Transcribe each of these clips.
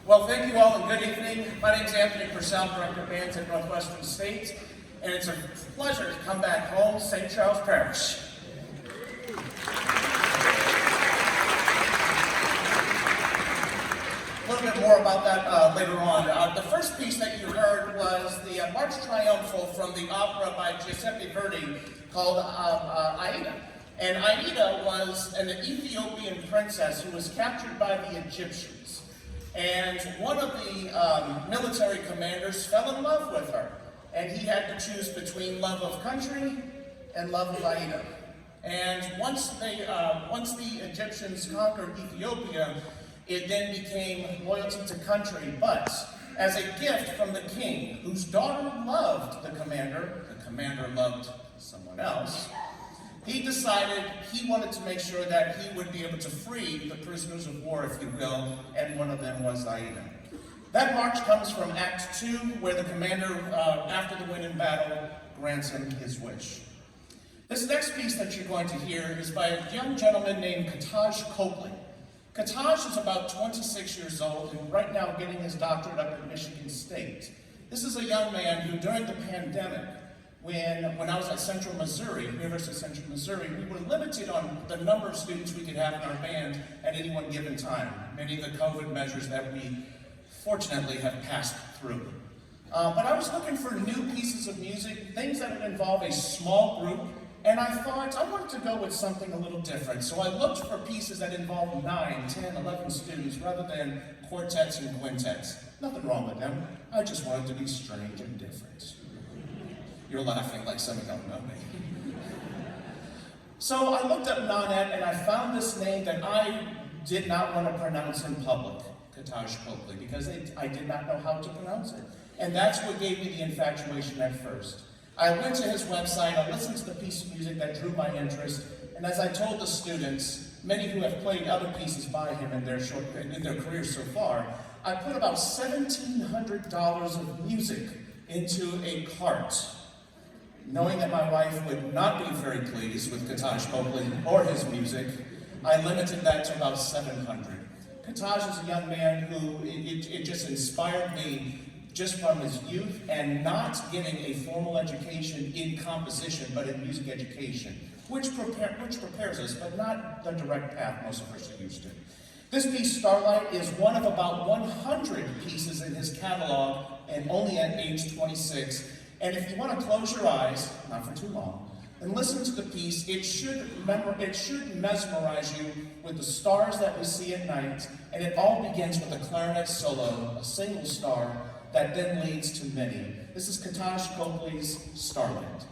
Well, thank you all and good evening. My name is Anthony Purcell, Director of Bands at Northwestern State, and it's a pleasure to come back home, St. Charles Parish. A little bit more about that later on. The first piece that you heard was the March Triumphal from the opera by Giuseppe Verdi called Aida. And Aida was an Ethiopian princess who was captured by the Egyptians. And one of the military commanders fell in love with her. And he had to choose between love of country and love of Aida. And once the Egyptians conquered Ethiopia, it then became loyalty to country. But as a gift from the king, whose daughter loved the commander loved someone else, he decided he wanted to make sure that he would be able to free the prisoners of war, if you will, and one of them was Aida. That march comes from Act 2, where the commander, after the win in battle, grants him his wish. This next piece that you're going to hear is by a young gentleman named Kataj Copley. Kataj is about 26 years old and right now getting his doctorate up at Michigan State. This is a young man who, during the pandemic, when I was at Central Missouri, University of Central Missouri, we were limited on the number of students we could have in our band at any one given time. Many of the COVID measures that we fortunately have passed through. But I was looking for new pieces of music, things that would involve a small group, and I thought I wanted to go with something a little different. So I looked for pieces that involved 9, 10, 11 students rather than quartets and quintets. Nothing wrong with them. I just wanted to be strange and different. You're laughing like some of you don't know me. So I looked up Nonet and I found this name that I did not want to pronounce in public, Kataj Copley, because I did not know how to pronounce it. And that's what gave me the infatuation at first. I went to his website, I listened to the piece of music that drew my interest, and as I told the students, many who have played other pieces by him in their careers so far, I put about $1,700 of music into a cart, knowing that my wife would not be very pleased with Kataj Copley or his music. I limited that to about $700. Kataj is a young man who, it just inspired me just from his youth and not getting a formal education in composition, but in music education, which prepares us, but not the direct path most of us are used to. This piece, Starlight, is one of about 100 pieces in his catalog, and only at age 26. And if you want to close your eyes, not for too long, and listen to the piece, it should mesmerize you with the stars that we see at night, and it all begins with a clarinet solo, a single star, that then leads to many. This is Kataj Copley's Starlight.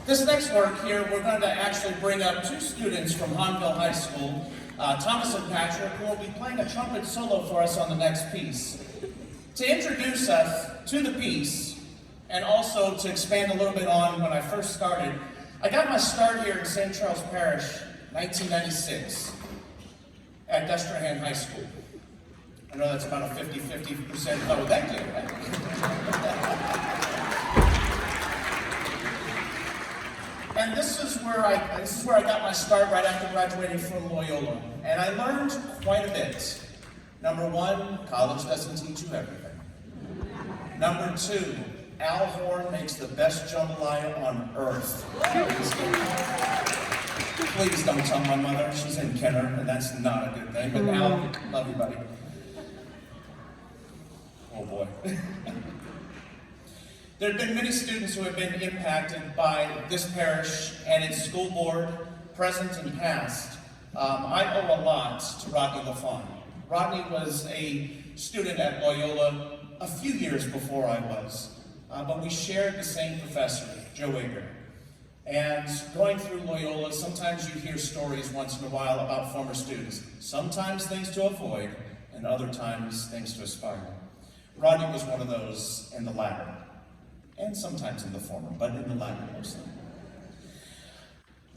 This next work here, we're going to actually bring up two students from Hahnville High School, Thomas and Patrick, who will be playing a trumpet solo for us on the next piece. To introduce us to the piece, and also to expand a little bit on when I first started, I got my start here in St. Charles Parish, 1996, at Destrehan High School. I know that's about a 50% oh, thank you. And this is where I got my start right after graduating from Loyola. And I learned quite a bit. Number one, college doesn't teach you everything. Number two, Al Horn makes the best jambalaya on earth. Please don't tell my mother, she's in Kenner, and that's not a good thing. But Al, love you, buddy. Oh boy. There have been many students who have been impacted by this parish and its school board, present and past. I owe a lot to Rodney LaFawn. Rodney was a student at Loyola a few years before I was, but we shared the same professor, Joe Ager. And going through Loyola, sometimes you hear stories once in a while about former students. Sometimes things to avoid, and other times things to aspire. Rodney was one of those in the latter, and sometimes in the former, but in the latter mostly.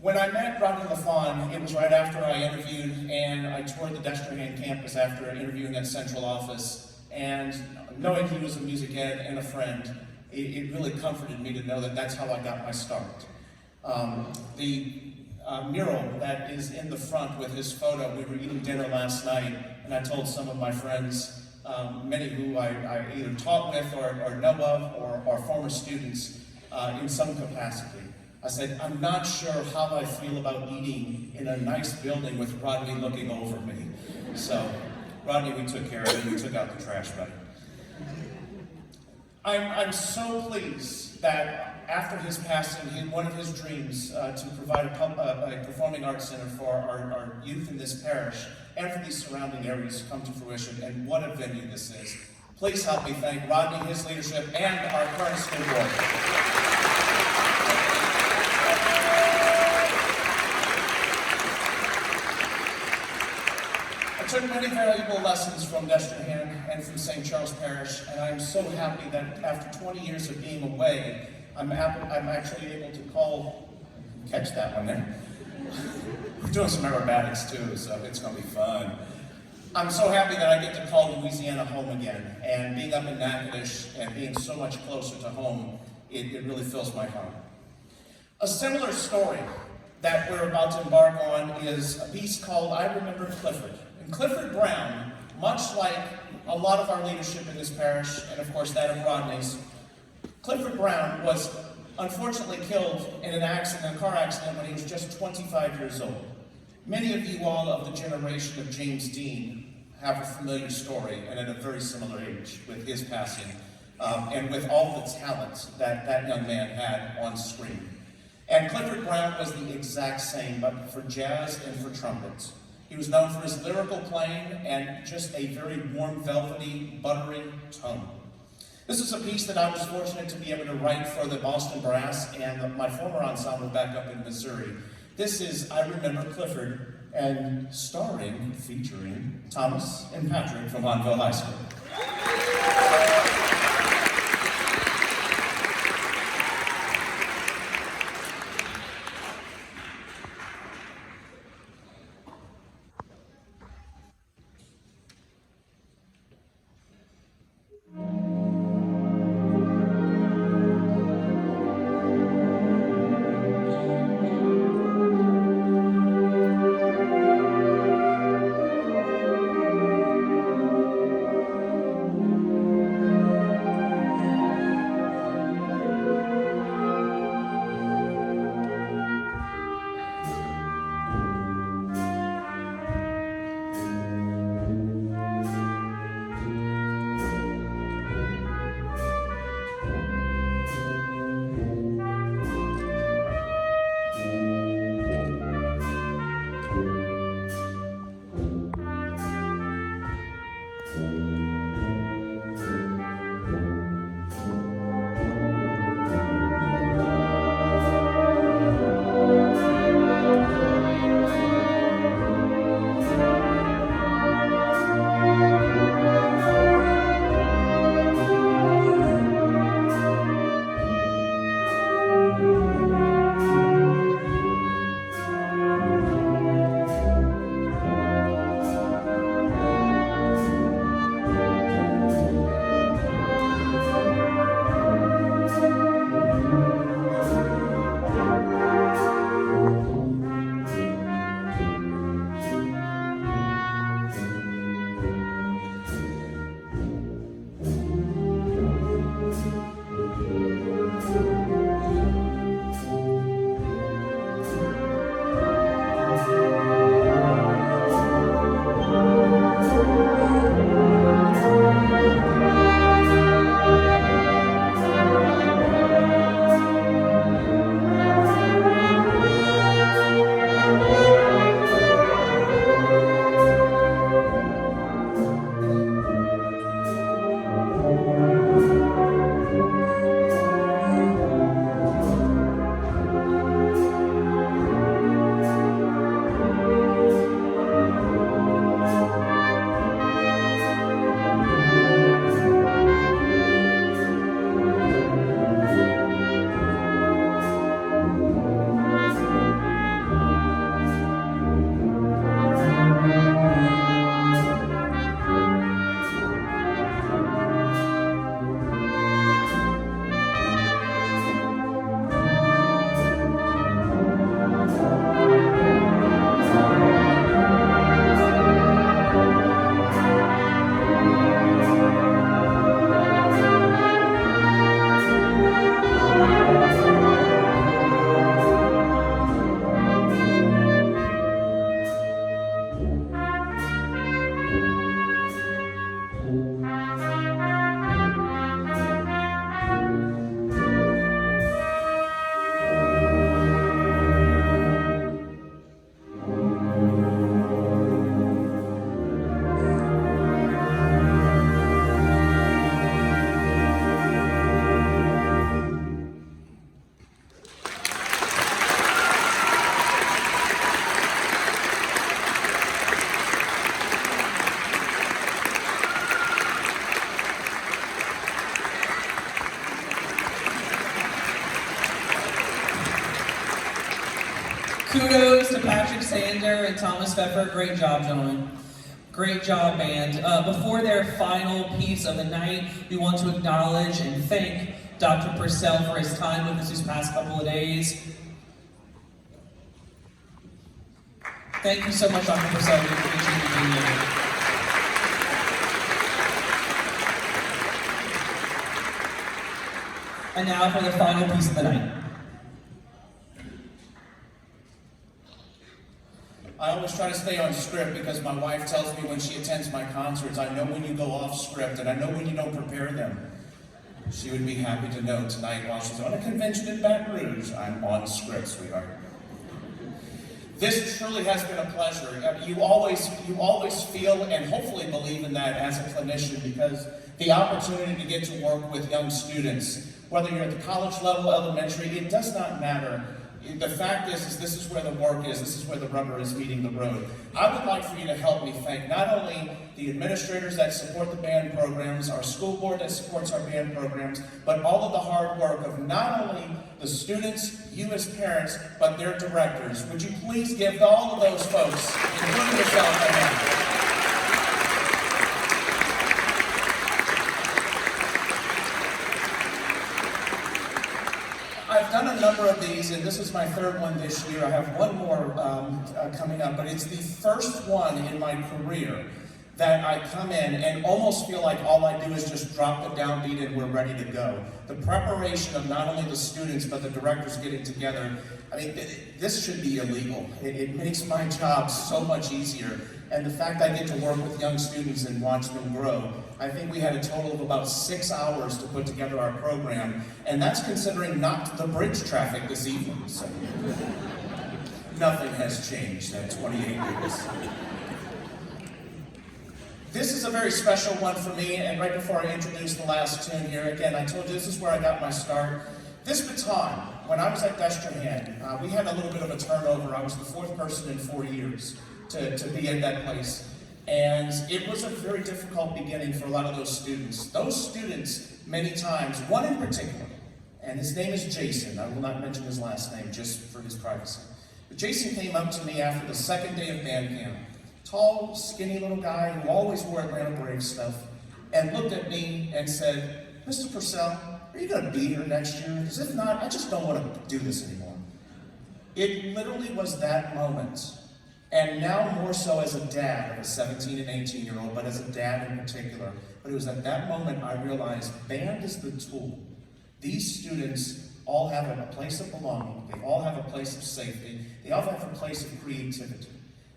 When I met Rodney LaFawn, it was right after I interviewed, and I toured the Destrehan campus after interviewing at central office, and knowing he was a music ed and a friend, it really comforted me to know that that's how I got my start. The mural that is in the front with his photo, we were eating dinner last night, and I told some of my friends, many who I either taught with or know of or former students in some capacity. I said, I'm not sure how I feel about eating in a nice building with Rodney looking over me. So, Rodney, we took care of it. We took out the trash, buddy. I'm so pleased that after his passing, one of his dreams to provide a performing arts center for our youth in this parish and for these surrounding areas come to fruition, and what a venue this is. Please help me thank Rodney, his leadership, and our current school board. I took many valuable lessons from Destrehan and from St. Charles Parish, and I'm so happy that after 20 years of being away, I'm actually able to catch that one there. We're doing some aerobatics too, so it's going to be fun. I'm so happy that I get to call Louisiana home again, and being up in Natchitoches and being so much closer to home, it really fills my heart. A similar story that we're about to embark on is a piece called I Remember Clifford. And Clifford Brown, much like a lot of our leadership in this parish, and of course that of Rodney's, Clifford Brown was unfortunately killed in a car accident when he was just 25 years old. Many of you all of the generation of James Dean have a familiar story and at a very similar age with his passing and with all the talent that that young man had on screen. And Clifford Brown was the exact same, but for jazz and for trumpets. He was known for his lyrical playing and just a very warm, velvety, buttery tone. This is a piece that I was fortunate to be able to write for the Boston Brass and my former ensemble back up in Missouri. This is I Remember Clifford, and featuring Thomas and Patrick from Hahnville High School. Patrick Sander and Thomas Pfeffer. Great job, gentlemen. Great job, band. Before their final piece of the night, we want to acknowledge and thank Dr. Purcell for his time with us these past couple of days. Thank you so much, Dr. Purcell, for being here. And now for the final piece of the night. I always try to stay on script because my wife tells me when she attends my concerts, I know when you go off script and I know when you don't prepare them. She would be happy to know tonight while she's on a convention in Baton Rouge, I'm on script, sweetheart. This truly has been a pleasure. You always feel and hopefully believe in that as a clinician because the opportunity to get to work with young students, whether you're at the college level, elementary, it does not matter. The fact is this is where the work is, this is where the rubber is meeting the road. I would like for you to help me thank not only the administrators that support the band programs, our school board that supports our band programs, but all of the hard work of not only the students, you as parents, but their directors. Would you please give all of those folks, including yourself, a hand? I've done a number of these, and this is my third one this year. I have one more coming up, but it's the first one in my career that I come in and almost feel like all I do is just drop the downbeat and we're ready to go. The preparation of not only the students, but the directors getting together, I mean, this should be illegal. It makes my job so much easier. And the fact I get to work with young students and watch them grow, I think we had a total of about 6 hours to put together our program, and that's considering not the bridge traffic this evening. So nothing has changed at 28 years. This is a very special one for me, and right before I introduce the last tune here, again, I told you this is where I got my start. This baton, when I was at Destrehan, we had a little bit of a turnover. I was the fourth person in 4 years to be at that place. And it was a very difficult beginning for a lot of those students. Those students, many times, one in particular, and his name is Jason. I will not mention his last name just for his privacy. But Jason came up to me after the second day of band camp. Tall, skinny little guy who always wore Atlanta Braves stuff, and looked at me and said, "Mr. Purcell, are you going to be here next year? Because if not, I just don't want to do this anymore." It literally was that moment. And now more so as a dad of a 17 and 18-year-old, but as a dad in particular. But it was at that moment I realized band is the tool. These students all have a place of belonging. They all have a place of safety. They all have a place of creativity.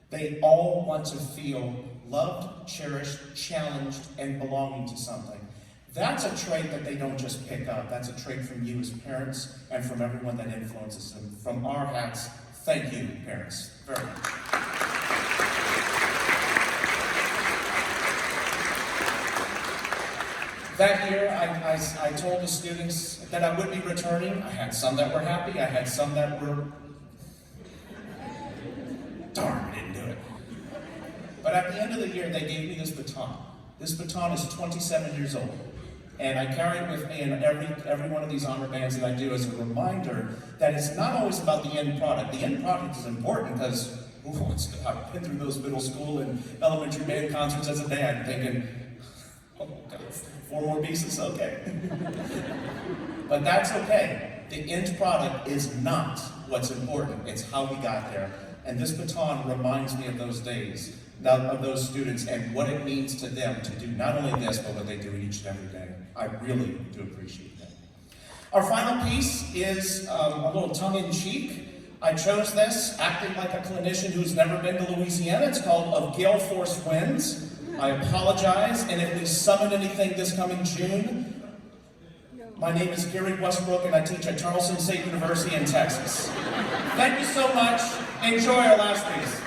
They all want to feel loved, cherished, challenged, and belonging to something. That's a trait that they don't just pick up. That's a trait from you as parents and from everyone that influences them. From our hats, thank you, parents, very much. That year, I told the students that I would be returning. I had some that were happy. I had some that were, darn, I didn't do it. But at the end of the year, they gave me this baton. This baton is 27 years old. And I carry it with me in every one of these honor bands that I do as a reminder that it's not always about the end product. The end product is important because I've been through those middle school and elementary band concerts as a dad thinking, oh God, 4 more pieces, okay. But that's okay. The end product is not what's important. It's how we got there. And this baton reminds me of those days, of those students, and what it means to them to do not only this, but what they do each and every day. I really do appreciate that. Our final piece is a little tongue-in-cheek. I chose this, acting like a clinician who's never been to Louisiana. It's called Of Gale Force Winds. I apologize, and if we summon anything this coming June, my name is Gary Westbrook, and I teach at Charleston State University in Texas. Thank you so much. Enjoy our last piece.